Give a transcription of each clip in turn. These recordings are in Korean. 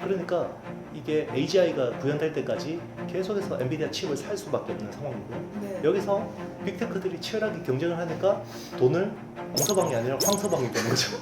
그러니까 이게 AGI가 구현될 때까지 계속해서 엔비디아 칩을 살 수밖에 없는 상황이고요. 네. 여기서 빅테크들이 치열하게 경쟁을 하니까 돈을 홍서방이 아니라 황서방이 되는 거죠.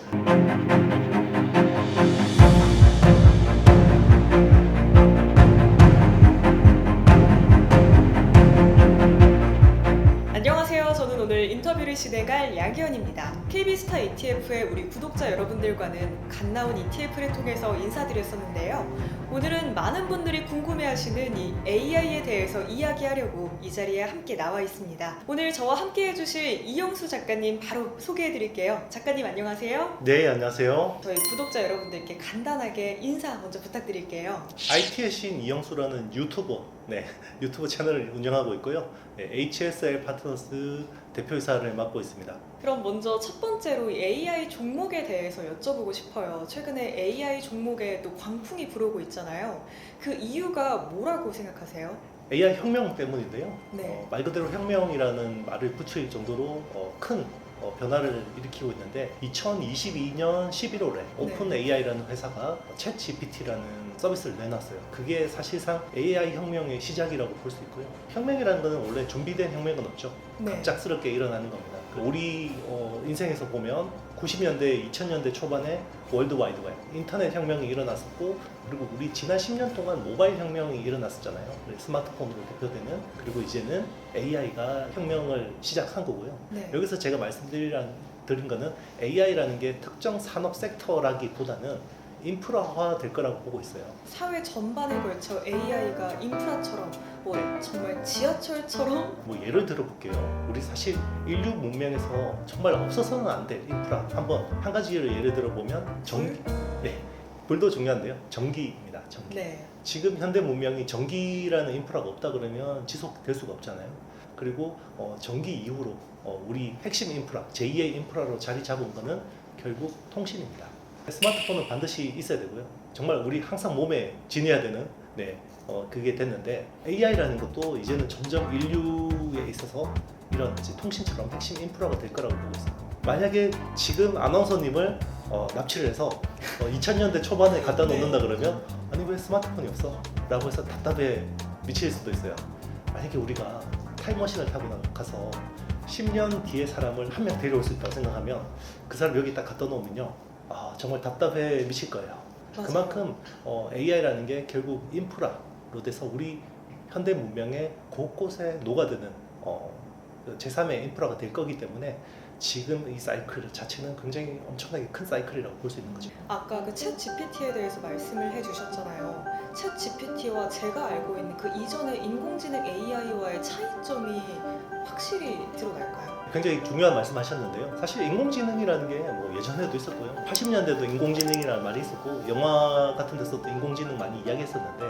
안녕하세요. 저는 오늘 인터뷰를 진행할 양기현입니다. KB스타 ETF의 우리 구독자 여러분들과는 갓 나온 ETF를 통해서 인사드렸었는데요. 오늘은 많은 분들이 궁금해하시는 이 AI에 대해서 이야기하려고 이 자리에 함께 나와 있습니다. 오늘 저와 함께 해주실 이영수 작가님 바로 소개해드릴게요. 작가님 안녕하세요. 네, 안녕하세요. 저희 구독자 여러분들께 간단하게 인사 먼저 부탁드릴게요. IT의 신 이영수라는 유튜브 채널을 운영하고 있고요. 네, HSL 파트너스 대표이사를 맡고 있습니다. 그럼 먼저 첫 번째로 이 AI 종목에 대해서 여쭤보고 싶어요. 최근에 AI 종목에 또 광풍이 불어오고 있잖아요. 그 이유가 뭐라고 생각하세요? AI 혁명 때문인데요. 네. 말 그대로 혁명이라는 말을 붙일 정도로 큰 변화를 일으키고 있는데 2022년 11월에 오픈 AI라는 회사가 챗 GPT라는 서비스를 내놨어요. 그게 사실상 AI 혁명의 시작이라고 볼 수 있고요. 혁명이라는 것은 원래 준비된 혁명은 없죠. 네. 갑작스럽게 일어나는 겁니다. 우리 인생에서 보면 90년대, 2000년대 초반에 월드와이드 웹, 인터넷 혁명이 일어났었고, 그리고 우리 지난 10년 동안 모바일 혁명이 일어났었잖아요. 스마트폰으로 대표되는. 그리고 이제는 AI가 혁명을 시작한 거고요. 네. 여기서 제가 말씀드린 거는 AI라는 게 특정 산업 섹터라기보다는 인프라화 될 거라고 보고 있어요. 사회 전반에 걸쳐 AI가 인프라처럼 정말 지하철처럼 뭐 예를 들어 볼게요. 우리 사실 인류 문명에서 정말 없어서는 안 될 인프라 한 가지를 예를 들어 보면 전기. 네, 불도 중요한데요. 전기입니다. 전기. 네. 지금 현대 문명이 전기라는 인프라가 없다 그러면 지속될 수가 없잖아요. 그리고 전기 이후로 우리 핵심 인프라, 제2의 인프라로 자리 잡은 거는 결국 통신입니다. 스마트폰은 반드시 있어야 되고요. 정말 우리 항상 몸에 지녀야 되는 그게 됐는데 AI라는 것도 이제는 점점 인류에 있어서 이런 통신처럼 핵심 인프라가 될 거라고 보고 있어요. 만약에 지금 아나운서님을 납치를 해서 2000년대 초반에 갖다 놓는다 그러면 아니 왜 스마트폰이 없어? 라고 해서 답답해 미칠 수도 있어요. 만약에 우리가 타임머신을 타고 가서 10년 뒤에 사람을 한 명 데려올 수 있다고 생각하면 그 사람 여기 딱 갖다 놓으면요. 정말 답답해 미칠 거예요. 맞아요. 그만큼 AI라는 게 결국 인프라로 돼서 우리 현대 문명의 곳곳에 녹아드는 제3의 인프라가 될 거기 때문에 지금 이 사이클 자체는 굉장히 엄청나게 큰 사이클이라고 볼 수 있는 거죠. 아까 그 챗 GPT에 대해서 말씀을 해주셨잖아요. 챗 GPT와 제가 알고 있는 그 이전의 인공지능 AI와의 차이점이 확실히 드러날까요? 굉장히 중요한 말씀하셨는데요. 사실 인공지능이라는 게 뭐 예전에도 있었고요. 80년대도 인공지능이라는 말이 있었고 영화 같은 데서도 인공지능 많이 이야기했었는데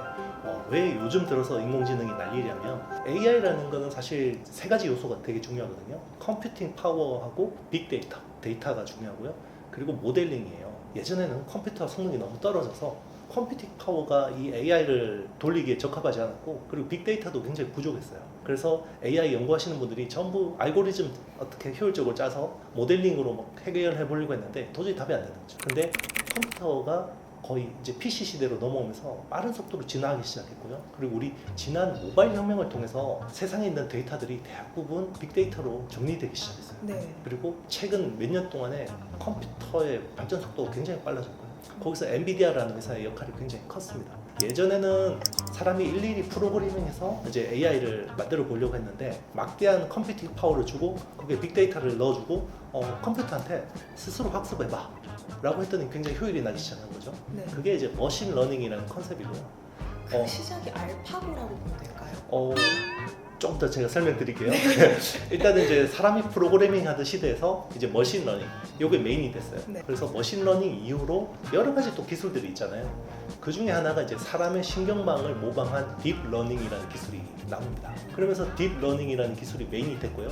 왜 요즘 들어서 인공지능이 난리냐면 AI라는 거는 사실 세 가지 요소가 되게 중요하거든요. 컴퓨팅 파워하고 빅데이터, 데이터가 중요하고요. 그리고 모델링이에요. 예전에는 컴퓨터 성능이 너무 떨어져서 컴퓨팅 파워가 이 AI를 돌리기에 적합하지 않았고, 그리고 빅데이터도 굉장히 부족했어요. 그래서 AI 연구하시는 분들이 전부 알고리즘 어떻게 효율적으로 짜서 모델링으로 막 해결해 보려고 했는데 도저히 답이 안 되는 거죠. 근데 컴퓨터가 거의 이제 PC 시대로 넘어오면서 빠른 속도로 진화하기 시작했고요. 그리고 우리 지난 모바일 혁명을 통해서 세상에 있는 데이터들이 대부분 빅데이터로 정리되기 시작했어요. 네. 그리고 최근 몇 년 동안에 컴퓨터의 발전 속도가 굉장히 빨라졌고요. 거기서 엔비디아라는 회사의 역할이 굉장히 컸습니다. 예전에는 사람이 일일이 프로그래밍해서 이제 AI를 만들어 보려고 했는데 막대한 컴퓨팅 파워를 주고 거기에 빅데이터를 넣어주고 컴퓨터한테 스스로 학습해봐 라고 했더니 굉장히 효율이 나기 시작한 거죠. 네. 그게 이제 머신 러닝이라는 컨셉이고요. 그 시작이 알파고라고 보면 될까요? 좀 더 제가 설명드릴게요. 일단은 이제 사람이 프로그래밍 하던 시대에서 이제 머신 러닝, 요게 메인이 됐어요. 네. 그래서 머신 러닝 이후로 여러 가지 또 기술들이 있잖아요. 그 중에 하나가 이제 사람의 신경망을 모방한 딥 러닝이라는 기술이 나옵니다. 그러면서 딥 러닝이라는 기술이 메인이 됐고요.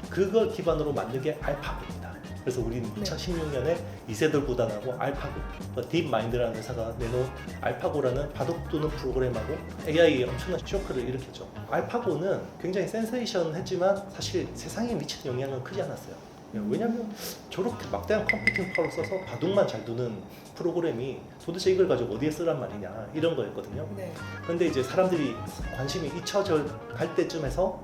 그걸 기반으로 만든 게 알파고입니다. 그래서 우리는 2016년에 이세돌 구단하고 알파고, 딥마인드라는 회사가 내놓은 알파고라는 바둑 두는 프로그램하고 AI에 엄청난 쇼크를 일으켰죠. 알파고는 굉장히 센세이션 했지만 사실 세상에 미치는 영향은 크지 않았어요. 왜냐하면 저렇게 막대한 컴퓨팅 파워를 써서 바둑만 잘 두는 프로그램이 도대체 이걸 가지고 어디에 쓰란 말이냐 이런 거였거든요. 네. 근데 이제 사람들이 관심이 잊혀져 갈 때쯤에서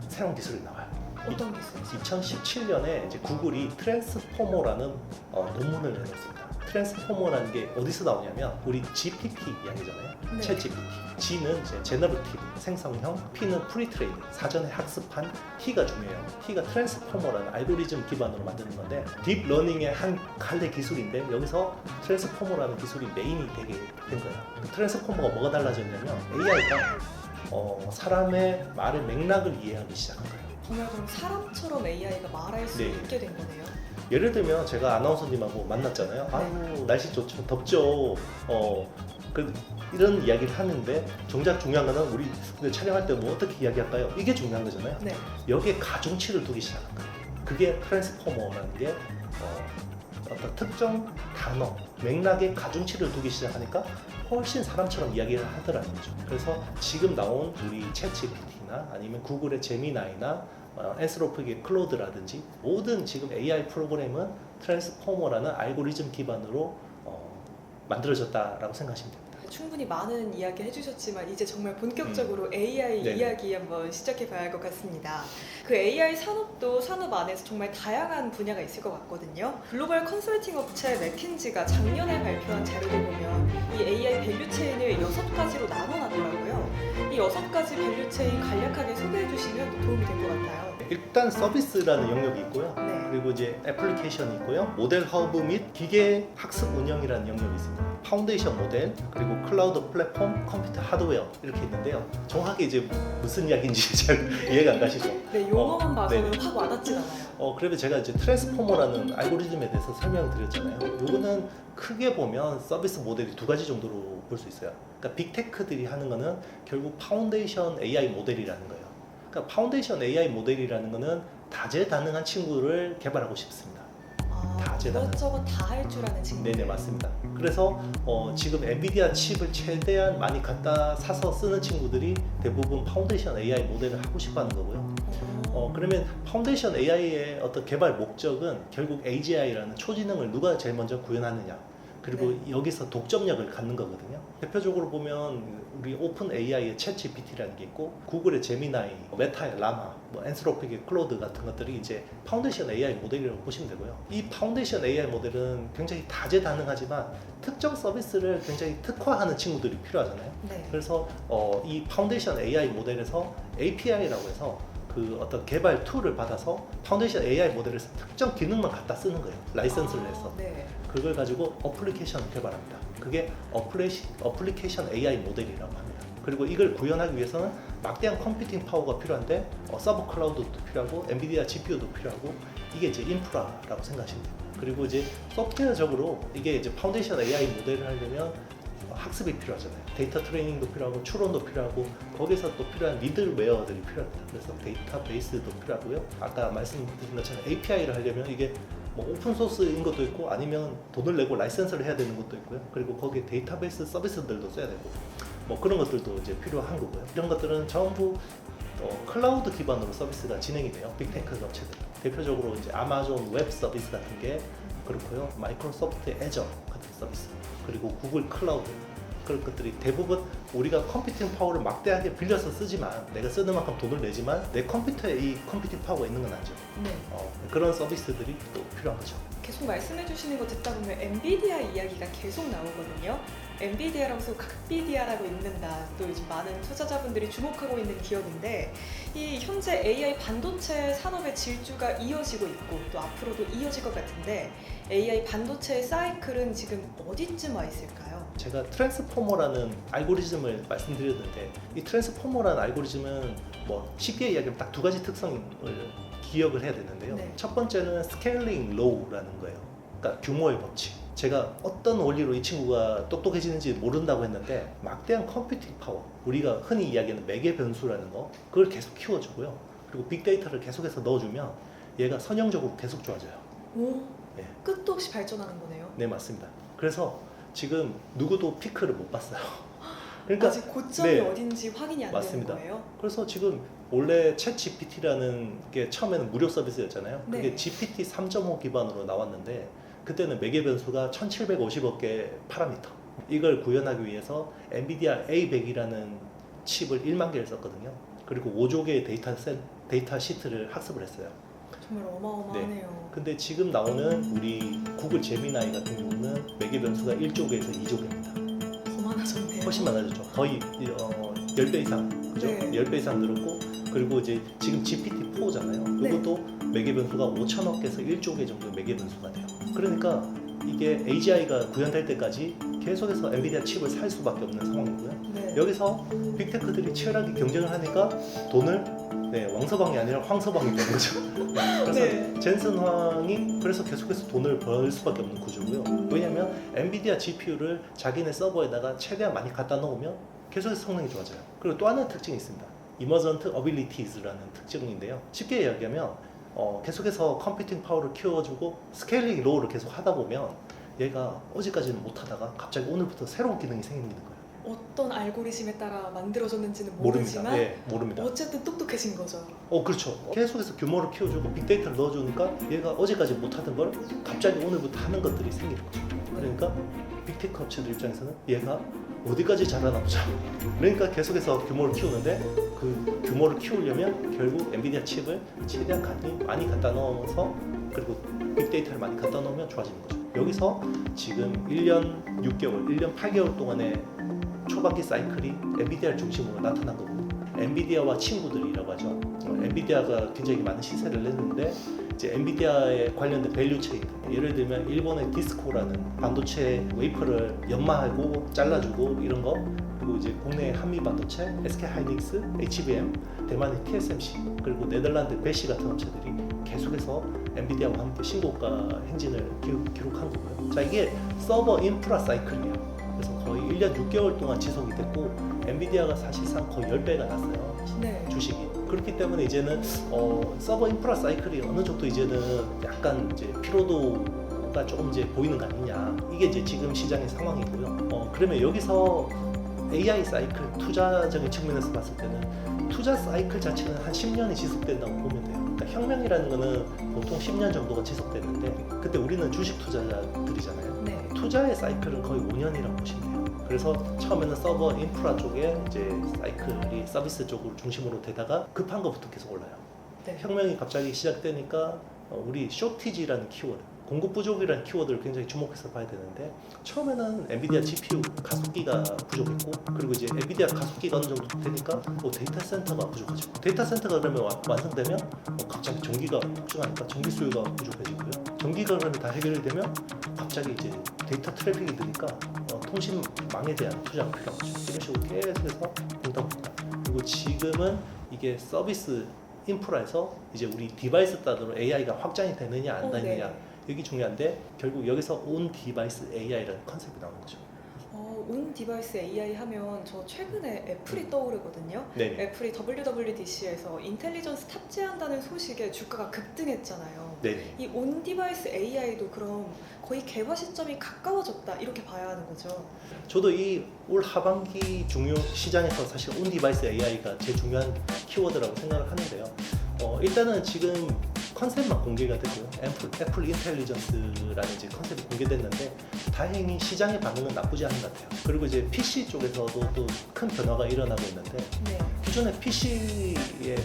새로운 기술이 나와요. 어떤 기술이죠? 2017년에 이제 구글이 트랜스포머라는 논문을 내놨습니다. 트랜스포머라는 게 어디서 나오냐면 우리 GPT 이야기잖아요. 네. 챗 GPT. G는 이제 제너러티브, 생성형, P는 프리트레인, 사전에 학습한, T가 중요해요. T가 트랜스포머라는 알고리즘 기반으로 만드는 건데 딥러닝의 한 갈래 기술인데 여기서 트랜스포머라는 기술이 메인이 되게 된 거예요. 트랜스포머가 뭐가 달라졌냐면 AI가 사람의 말의 맥락을 이해하기 시작한 거예요. 정말 그럼 사람처럼 AI가 말할 수 네. 있게 된 거네요. 예를 들면 제가 아나운서님하고 만났잖아요. 아유 날씨 좋죠, 덥죠. 이런 이야기를 하는데 정작 중요한 거는 우리 근데 촬영할 때 뭐 어떻게 이야기할까요? 이게 중요한 거잖아요. 네. 여기에 가중치를 두기 시작한 거예요. 그게 트랜스포머라는 게 어떤 특정 단어, 맥락에 가중치를 두기 시작하니까 훨씬 사람처럼 이야기를 하더라는 거죠. 그래서 지금 나온 우리 챗GPT나 아니면 구글의 제미나이나 앤스로픽의 클로드라든지 모든 지금 AI 프로그램은 트랜스포머라는 알고리즘 기반으로 만들어졌다라고 생각하시면 됩니다. 충분히 많은 이야기 해주셨지만 이제 정말 본격적으로 AI 네네. 이야기 한번 시작해봐야 할 것 같습니다. 그 AI 산업도 산업 안에서 정말 다양한 분야가 있을 것 같거든요. 글로벌 컨설팅 업체 맥킨지가 작년에 발표한 자료를 보면 이 AI 밸류 체인을 6가지로 나눠놨더라고요. 이 6가지 밸류 체인 간략하게 소개해 주시면 도움이 될 것 같아요. 일단 서비스라는 영역이 있고요. 네. 그리고 이제 애플리케이션이 있고요. 모델 허브 및 기계 학습 운영이라는 영역이 있습니다. 파운데이션 모델, 그리고 클라우드 플랫폼, 컴퓨터 하드웨어 이렇게 있는데요. 정확히 이제 무슨 이야기인지 잘 이해가 안 가시죠? 네, 용어만 봐서는 네네. 확 와닿진 않아요. 그래서 제가 이제 트랜스포머라는 알고리즘에 대해서 설명을 드렸잖아요. 요거는 크게 보면 서비스 모델이 두 가지 정도로 볼 수 있어요. 그러니까 빅테크들이 하는 거는 결국 파운데이션 AI 모델이라는 거예요. 그러니까 파운데이션 AI 모델이라는 거는 다재다능한 친구를 개발하고 싶습니다. 다재다능. 이것저것 다 할 줄 아는 친구들. 네네 맞습니다. 그래서 지금 엔비디아 칩을 최대한 많이 갖다 사서 쓰는 친구들이 대부분 파운데이션 AI 모델을 하고 싶어하는 거고요. 그러면 파운데이션 AI의 어떤 개발 목적은 결국 AGI라는 초지능을 누가 제일 먼저 구현하느냐, 그리고 여기서 독점력을 갖는 거거든요. 대표적으로 보면 우리 오픈 AI의 챗 GPT라는 게 있고 구글의 제미나이, 메타의 라마, 앤스로픽의 클로드 같은 것들이 이제 파운데이션 AI 모델이라고 보시면 되고요. 이 파운데이션 AI 모델은 굉장히 다재다능하지만 특정 서비스를 굉장히 특화하는 친구들이 필요하잖아요. 네. 그래서 이 파운데이션 AI 모델에서 API라고 해서 그 어떤 개발 툴을 받아서 파운데이션 AI 모델에서 특정 기능만 갖다 쓰는 거예요. 라이선스를 해서. 네. 그걸 가지고 어플리케이션을 개발합니다. 그게 어플리케이션 AI 모델이라고 합니다. 그리고 이걸 구현하기 위해서는 막대한 컴퓨팅 파워가 필요한데 서버 클라우드도 필요하고 엔비디아 GPU도 필요하고 이게 이제 인프라라고 생각하시면 돼요. 그리고 이제 소프트웨어적으로 이게 이제 파운데이션 AI 모델을 하려면 학습이 필요하잖아요. 데이터 트레이닝도 필요하고 추론도 필요하고 거기서 또 필요한 미들웨어들이 필요합니다. 그래서 데이터베이스도 필요하고요. 아까 말씀드린 것처럼 API를 하려면 이게 오픈 소스인 것도 있고 아니면 돈을 내고 라이센스를 해야 되는 것도 있고요. 그리고 거기에 데이터베이스 서비스들도 써야 되고 그런 것들도 이제 필요한 거고요. 이런 것들은 전부 클라우드 기반으로 서비스가 진행이 돼요. 빅테크 업체들. 대표적으로 이제 아마존 웹 서비스 같은 게 그렇고요. 마이크로소프트 애저 같은 서비스, 그리고 구글 클라우드, 그런 것들이 대부분 우리가 컴퓨팅 파워를 막대하게 빌려서 쓰지만 내가 쓰는 만큼 돈을 내지만 내 컴퓨터에 이 컴퓨팅 파워가 있는 건 아니죠. 네. 그런 서비스들이 또 필요한 거죠. 계속 말씀해 주시는 거 듣다 보면 엔비디아 이야기가 계속 나오거든요. 엔비디아라고 해서 각비디아라고 읽는다. 또 요즘 많은 투자자분들이 주목하고 있는 기업인데 이 현재 AI 반도체 산업의 질주가 이어지고 있고 또 앞으로도 이어질 것 같은데 AI 반도체의 사이클은 지금 어디쯤 와 있을까요? 제가 트랜스포머라는 알고리즘을 말씀드렸는데 이 트랜스포머라는 알고리즘은 쉽게 이야기하면 딱 두 가지 특성을 기억을 해야 되는데요. 네. 첫 번째는 스케일링 로우라는 거예요. 그러니까 규모의 법칙. 제가 어떤 원리로 이 친구가 똑똑해지는지 모른다고 했는데 막대한 컴퓨팅 파워, 우리가 흔히 이야기하는 매개 변수라는 거, 그걸 계속 키워주고요. 그리고 빅데이터를 계속해서 넣어주면 얘가 선형적으로 계속 좋아져요. 오, 네. 끝도 없이 발전하는 거네요. 네, 맞습니다. 그래서 지금 누구도 피크를 못 봤어요. 그러니까 아직 고점이 네. 어딘지 확인이 안 맞습니다. 되는 거예요? 그래서 지금 원래 챗GPT라는 게 처음에는 무료 서비스였잖아요. 그게 네. GPT 3.5 기반으로 나왔는데 그때는 매개 변수가 1750억 개 파라미터. 이걸 구현하기 위해서 엔비디아 A100이라는 칩을 1만 개를 썼거든요. 그리고 5조 개의 데이터 시트를 학습을 했어요. 정말 어마어마하네요. 근데 지금 나오는 우리 구글 제미나이 같은 경우는 매개 변수가 1조 개에서 2조 개입니다. 더 많아졌네요. 훨씬 많아졌죠. 거의 10배 이상, 그죠? 네. 10배 이상 늘었고, 그리고 이제 지금 GPT-4잖아요. 네. 이것도 매개 변수가 5천억 개에서 1조 개 정도 매개 변수가 돼요. 그러니까 이게 AGI가 구현될 때까지 계속해서 엔비디아 칩을 살 수밖에 없는 상황이고요. 네. 여기서 빅테크들이 치열하게 경쟁을 하니까 돈을 왕서방이 아니라 황서방이 되는 거죠. 그래서 네. 젠슨 황이 그래서 계속해서 돈을 벌 수밖에 없는 구조고요. 왜냐하면 엔비디아 GPU를 자기네 서버에다가 최대한 많이 갖다 놓으면 계속해서 성능이 좋아져요. 그리고 또 하나의 특징이 있습니다. Emergent Abilities라는 특징인데요. 쉽게 이야기하면 계속해서 컴퓨팅 파워를 키워주고 스케일링 로우를 계속 하다 보면 얘가 어제까지는 못하다가 갑자기 오늘부터 새로운 기능이 생기는 거예요. 어떤 알고리즘에 따라 만들어졌는지는 모릅니다. 모르지만 네, 모릅니다. 어쨌든 똑똑해진 거죠. 그렇죠. 계속해서 규모를 키워주고 빅데이터를 넣어주니까 얘가 어제까지 못하던 걸 갑자기 오늘부터 하는 것들이 생기는 거죠. 그러니까 빅테크 업체들 입장에서는 얘가 어디까지 자라나 보자. 그러니까 계속해서 규모를 키우는데 그 규모를 키우려면 결국 엔비디아 칩을 최대한 많이 갖다 넣어서 그리고 빅데이터를 많이 갖다 놓으면 좋아지는 거죠. 여기서 지금 1년 6개월, 1년 8개월 동안의 초반기 사이클이 엔비디아를 중심으로 나타난 거고 엔비디아와 친구들이라고 하죠. 엔비디아가 굉장히 많은 시세를 냈는데 이제 엔비디아에 관련된 밸류 체인, 예를 들면 일본의 디스코라는 반도체 웨이퍼를 연마하고 잘라주고 이런 거, 그리고 이제 국내 한미 반도체, SK 하이닉스, HBM, 대만의 TSMC, 그리고 네덜란드 베시 같은 업체들이 계속해서 엔비디아와 함께 신고가 행진을 기록한 거고요. 자, 이게 서버 인프라 사이클이에요. 그래서 거의 1년 6개월 동안 지속이 됐고 엔비디아가 사실상 거의 10배가 났어요. 네. 주식이. 그렇기 때문에 이제는 서버 인프라 사이클이 어느 정도 이제는 약간 이제 피로도가 조금 이제 보이는 거 아니냐. 이게 이제 지금 시장의 상황이고요. 그러면 여기서 AI 사이클 투자적인 측면에서 봤을 때는 투자 사이클 자체는 한 10년이 지속된다고 보면 돼요. 그러니까 혁명이라는 거는 보통 10년 정도가 지속되는데 그때 우리는 주식 투자자들이잖아요. 네. 투자의 사이클은 거의 5년이라고 보시면 돼요. 그래서 처음에는 서버 인프라 쪽에 이제 사이클이 서비스 쪽으로 중심으로 되다가 급한 것부터 계속 올라요. 네. 혁명이 갑자기 시작되니까 우리 쇼티지라는 키워드, 공급 부족이라는 키워드를 굉장히 주목해서 봐야 되는데 처음에는 엔비디아 GPU 가속기가 부족했고 그리고 이제 엔비디아 가속기가 어느 정도 되니까 데이터 센터가 부족하죠. 데이터 센터가 그러면 완성되면 갑자기 전기가 폭증하니까 전기 수요가 부족해지고요. 전기가 그러면 다 해결이 되면 갑자기 이제 데이터 트래픽이 느니까 통신망에 대한 투자가 필요한 거죠. 이런 식으로 계속해서 붕당붕당. 그리고 지금은 이게 서비스 인프라에서 이제 우리 디바이스 단으로 AI가 확장이 되느냐 안 되느냐 네. 여기 중요한데 결국 여기서 온 디바이스 AI라는 컨셉이 나오는 거죠. 온 디바이스 AI 하면 저 최근에 애플이 떠오르거든요. 네. 애플이 WWDC에서 인텔리전스 탑재한다는 소식에 주가가 급등했잖아요. 네. 이 온 디바이스 AI도 그럼 거의 개화 시점이 가까워졌다 이렇게 봐야 하는 거죠. 저도 이 올 하반기 중요 시장에서 사실 온 디바이스 AI가 제일 중요한 키워드라고 생각을 하는데요. 일단은 지금 컨셉만 공개가 되고요. 애플 인텔리전스라는 이제 컨셉이 공개됐는데 다행히 시장의 반응은 나쁘지 않은 것 같아요. 그리고 이제 PC 쪽에서도 또 큰 변화가 일어나고 있는데 네. 기존의 PC의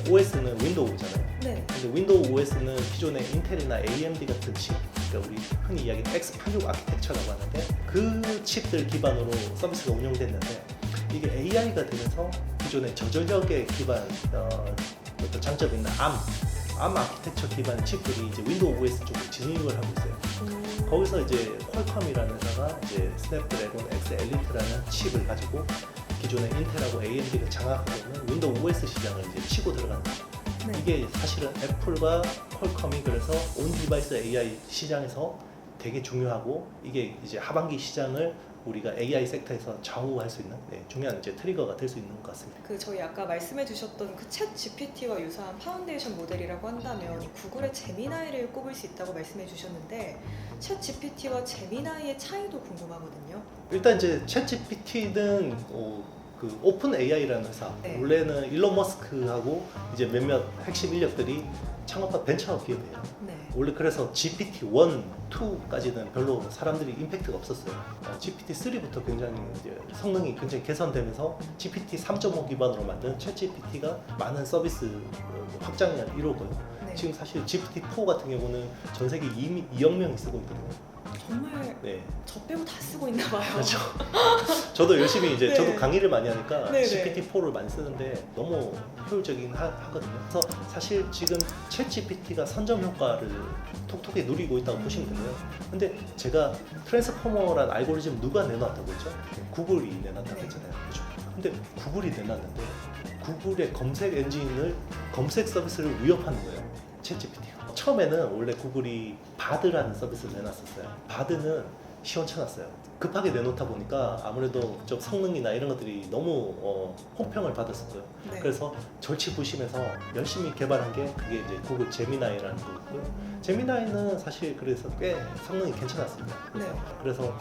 OS는 윈도우잖아요. 네. 근데 윈도우 OS는 기존의 인텔이나 AMD 같은 칩, 그러니까 우리 흔히 이야기하는 X86 아키텍처라고 하는데 그 칩들 기반으로 서비스가 운영됐는데 이게 AI가 되면서 기존의 저전력에 기반 어떤 장점이 있는 ARM 아키텍처 기반 칩들이 이제 윈도우 OS 쪽으로 진입을 하고 있어요. 거기서 이제 퀄컴이라는 회사가 이제 스냅드래곤 X 엘리트라는 칩을 가지고 기존의 인텔하고 AMD가 장악하고 있는 윈도우 OS 시장을 이제 치고 들어가는 거죠. 네. 이게 사실은 애플과 퀄컴이 그래서 온 디바이스 AI 시장에서 되게 중요하고 이게 이제 하반기 시장을 우리가 AI 섹터에서 좌우할 수 있는 중요한 이제 트리거가 될 수 있는 것 같습니다. 저희 아까 말씀해주셨던 그 챗 GPT와 유사한 파운데이션 모델이라고 한다면 구글의 제미나이를 꼽을 수 있다고 말씀해주셨는데 챗 GPT와 제미나이의 차이도 궁금하거든요. 일단 이제 챗GPT는 그 오픈 AI라는 회사 네. 원래는 일론 머스크하고 이제 몇몇 핵심 인력들이 창업한 벤처 기업이에요. 네. 원래 그래서 GPT 1, 2까지는 별로 사람들이 임팩트가 없었어요. GPT 3부터 굉장히 이제 성능이 굉장히 개선되면서 GPT 3.5 기반으로 만든 챗GPT가 많은 서비스 확장을 이루고요. 네. 지금 사실 GPT 4 같은 경우는 전 세계 2억 명이 쓰고 있거든요. 정말 네, 저 빼고 다 쓰고 있나 봐요. 그렇죠. 저도 열심히 이제 네. 저도 강의를 많이 하니까 네, 네. GPT-4를 많이 쓰는데 너무 효율적이긴 하거든요. 그래서 사실 지금 챗 GPT가 선점 효과를 톡톡히 누리고 있다고 보시면 되고요. 근데 제가 트랜스포머란 알고리즘 누가 내놨다고 했죠? 구글이 내놨다고 네. 했잖아요. 그렇죠? 근데 구글이 내놨는데 구글의 검색 엔진을 검색 서비스를 위협하는 거예요. 챗 GPT가. 처음에는 원래 구글이 바드라는 서비스를 내놨었어요. 바드는 시원찮았어요. 급하게 내놓다 보니까 아무래도 좀 성능이나 이런 것들이 너무 호평을 받았었고요. 네. 그래서 절치부심해서 열심히 개발한 게 그게 이제 구글 제미나이라는 거고요. 제미나이는 사실 그래서 꽤 성능이 괜찮았습니다. 그래서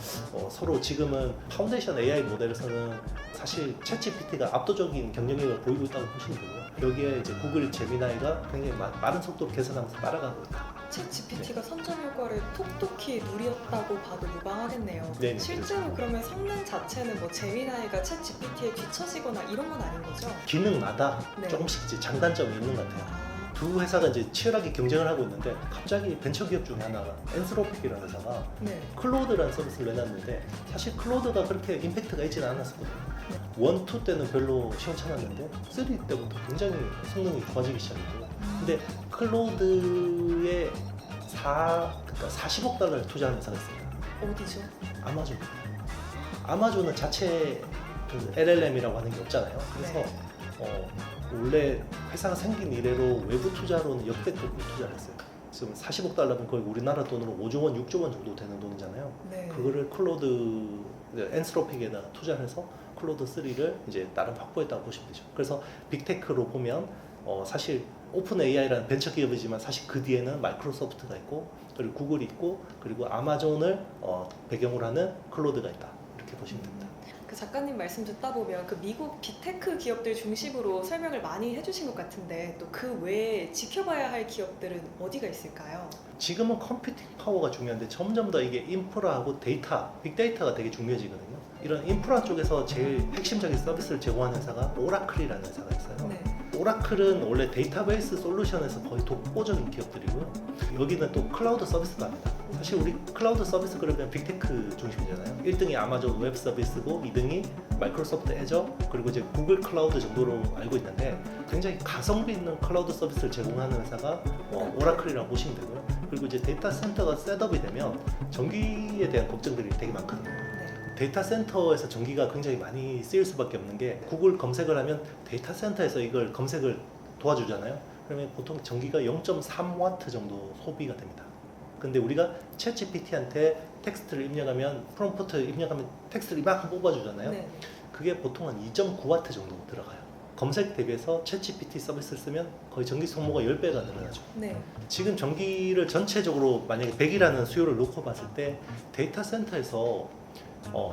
서로 지금은 파운데이션 AI 모델에서는 사실 챗GPT가 압도적인 경쟁력을 보이고 있다고 보시면 되고요. 여기에 이제 구글 제미나이가 굉장히 빠른 속도로 개선하면서 따라가고 있다. 챗 GPT가 선점 효과를 톡톡히 누렸다고 봐도 무방하겠네요. 네, 실제로 그러면 성능 자체는 뭐 제미나이가 챗 GPT에 뒤처지거나 이런 건 아닌 거죠? 기능마다 네. 조금씩 이제 장단점이 있는 것 같아요. 아, 두 회사가 이제 치열하게 경쟁을 하고 있는데 갑자기 벤처 기업 중에 하나가 엔스로픽이라는 회사가 네. 클로드라는 서비스를 내놨는데 사실 클로드가 그렇게 임팩트가 있지는 않았었거든요. 네. 1, 2 때는 별로 시원찮았는데 3 때부터 굉장히 성능이 좋아지기 시작했고요. 근데 클로드에 40억 달러를 투자한 회사가 있습니다. 어디죠? 아마존. 아마존은 자체 그 LLM이라고 하는 게 없잖아요. 그래서 네. 원래 회사가 생긴 이래로 외부 투자로는 역대급 투자를 했어요. 지금 40억 달러면 거의 우리나라 돈으로 5조 원, 6조 원 정도 되는 돈이잖아요. 네. 그거를 클로드 엔스로픽에다 투자를 해서 클로드 3를 이제 나름 확보했다고 보시면 되죠. 그래서 빅테크로 보면 사실 오픈 AI라는 벤처 기업이지만 사실 그 뒤에는 마이크로소프트가 있고 그리고 구글이 있고 그리고 아마존을 배경으로 하는 클로드가 있다. 이렇게 보시면 됩니다. 그 작가님 말씀 듣다 보면 그 미국 빅테크 기업들 중심으로 설명을 많이 해주신 것 같은데 또 그 외에 지켜봐야 할 기업들은 어디가 있을까요? 지금은 컴퓨팅 파워가 중요한데 점점 더 이게 인프라하고 데이터, 빅데이터가 되게 중요해지거든요. 이런 인프라 쪽에서 제일 핵심적인 서비스를 제공하는 회사가 오라클이라는 회사가 있어요. 네. 오라클은 원래 데이터베이스 솔루션에서 거의 독보적인 기업들이고요. 여기는 또 클라우드 서비스도 합니다. 사실 우리 클라우드 서비스 그러면 빅테크 중심이잖아요. 1등이 아마존 웹 서비스고 2등이 마이크로소프트 애저 그리고 이제 구글 클라우드 정도로 알고 있는데 굉장히 가성비 있는 클라우드 서비스를 제공하는 회사가 오라클이라고 보시면 되고요. 그리고 이제 데이터 센터가 셋업이 되면 전기에 대한 걱정들이 되게 많거든요. 네. 데이터 센터에서 전기가 굉장히 많이 쓰일 수밖에 없는 게 구글 검색을 하면 데이터 센터에서 이걸 검색을 도와주잖아요. 그러면 보통 전기가 0.3W 정도 소비가 됩니다. 근데 우리가 챗 GPT한테 텍스트를 입력하면 프롬프트 입력하면 텍스트를 이만큼 뽑아주잖아요. 네. 그게 보통 한 2.9W 정도 들어가요. 검색 대비해서 챗 GPT 서비스를 쓰면 거의 전기 소모가 10배가 늘어나죠. 네. 지금 전기를 전체적으로 만약에 100이라는 수요를 놓고 봤을 때 데이터 센터에서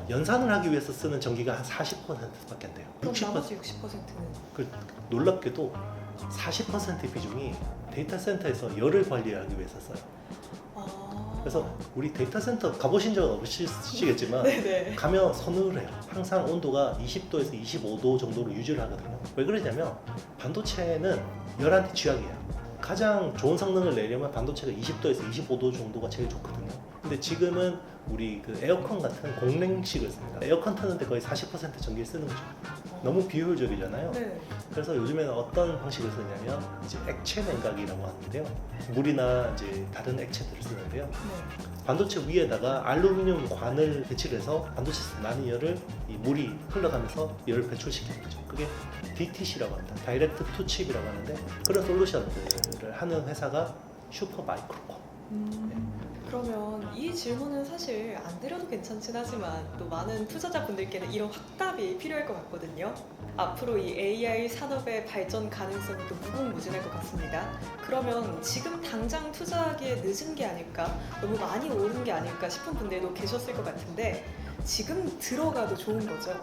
연산을 하기 위해서 쓰는 전기가 한 40%밖에 안 돼요. 그럼 60%. 나머지 60%는? 놀랍게도 40%의 비중이 데이터 센터에서 열을 관리하기 위해서 써요. 아. 그래서 우리 데이터 센터 가보신 적은 없으시겠지만 네네. 가면 서늘해요. 항상 온도가 20도에서 25도 정도로 유지를 하거든요. 왜 그러냐면 반도체는 열한테 취약이에요. 가장 좋은 성능을 내려면 반도체가 20도에서 25도 정도가 제일 좋거든요. 근데 지금은 우리 그 에어컨 같은 공랭식을 씁니다. 에어컨 트는데 거의 40% 전기를 쓰는 거죠. 너무 비효율적이잖아요. 네. 그래서 요즘에는 어떤 방식을 쓰냐면 이제 액체 냉각이라고 하는데요. 물이나 이제 다른 액체들을 쓰는데요. 네. 반도체 위에다가 알루미늄 관을 배치를 해서 반도체에서 나는 열을 이 물이 흘러가면서 열을 배출시키는 거죠. 그게 DTC라고 합니다. 다이렉트 투 칩이라고 하는데 그런 솔루션들을 하는 회사가 슈퍼마이크로콤. 그러면 이 질문은 사실 안 드려도 괜찮긴 하지만 또 많은 투자자분들께는 이런 확답이 필요할 것 같거든요. 앞으로 이 AI 산업의 발전 가능성이 또 무궁무진할 것 같습니다. 그러면 지금 당장 투자하기에 늦은 게 아닐까, 너무 많이 오른 게 아닐까 싶은 분들도 계셨을 것 같은데 지금 들어가도 좋은 거죠?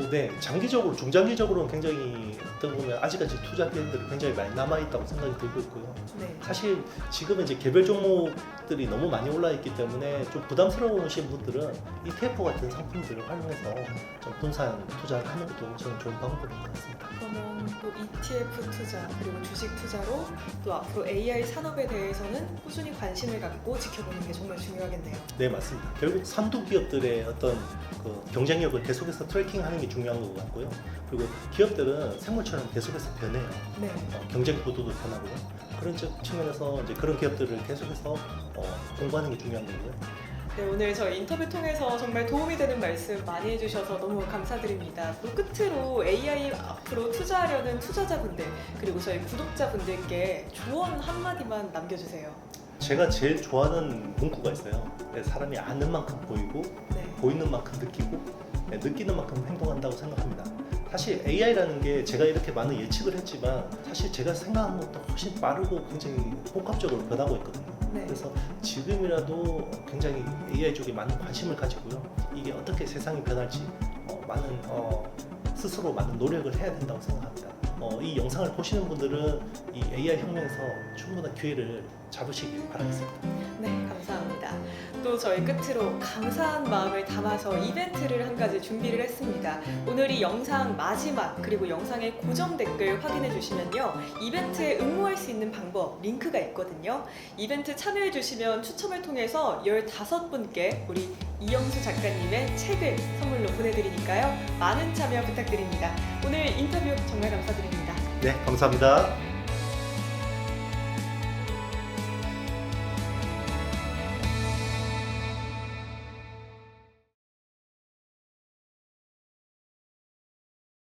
네. 장기적으로, 중장기적으로는 굉장히 어떻게 보면 아직까지 투자 기회들이 굉장히 많이 남아있다고 생각이 들고 있고요. 네. 사실 지금은 이제 개별 종목들이 너무 많이 올라있기 때문에 좀 부담스러우신 분들은 ETF 같은 상품들을 활용해서 좀 분산 투자를 하는 것도 저는 좋은 방법인 것 같습니다. 그러면 또 ETF 투자 그리고 주식 투자로 또 앞으로 AI 산업에 대해서는 꾸준히 관심을 갖고 지켜보는 게 정말 중요하겠네요. 네, 맞습니다. 결국 선두 기업들의 어떤 그 경쟁력을 계속해서 트래킹하는 게 중요한 것 같고요. 그리고 기업들은 생물처럼 계속해서 변해요. 네. 경쟁 구도도 변하고요. 그런 측면에서 이제 그런 기업들을 계속해서 공부하는 게 중요한 거고요. 네, 오늘 저희 인터뷰 통해서 정말 도움이 되는 말씀 많이 해주셔서 너무 감사드립니다. 또 끝으로 AI 앞으로 투자하려는 투자자분들 그리고 저희 구독자분들께 조언 한마디만 남겨주세요. 제가 제일 좋아하는 문구가 있어요. 사람이 아는 만큼 보이고 네. 보이는 만큼 느끼고 느끼는 만큼 행동한다고 생각합니다. 사실 AI라는 게 제가 이렇게 많은 예측을 했지만 사실 제가 생각한 것도 훨씬 빠르고 굉장히 복합적으로 변하고 있거든요. 네. 그래서 지금이라도 굉장히 AI 쪽에 많은 관심을 가지고요. 이게 어떻게 세상이 변할지 스스로 많은 노력을 해야 된다고 생각합니다. 이 영상을 보시는 분들은 이 AI 혁명에서 충분한 기회를 잡으시길 바라겠습니다. 네, 감사합니다. 또 저희 끝으로 감사한 마음을 담아서 이벤트를 한 가지 준비를 했습니다. 오늘 이 영상 마지막 그리고 영상의 고정 댓글 확인해 주시면요. 이벤트에 응모할 수 있는 방법 링크가 있거든요. 이벤트 참여해 주시면 추첨을 통해서 15분께 우리 이영수 작가님의 책을 선물로 보내드리니까요. 많은 참여 부탁드립니다. 오늘 인터뷰 정말 감사드립니다. 네, 감사합니다.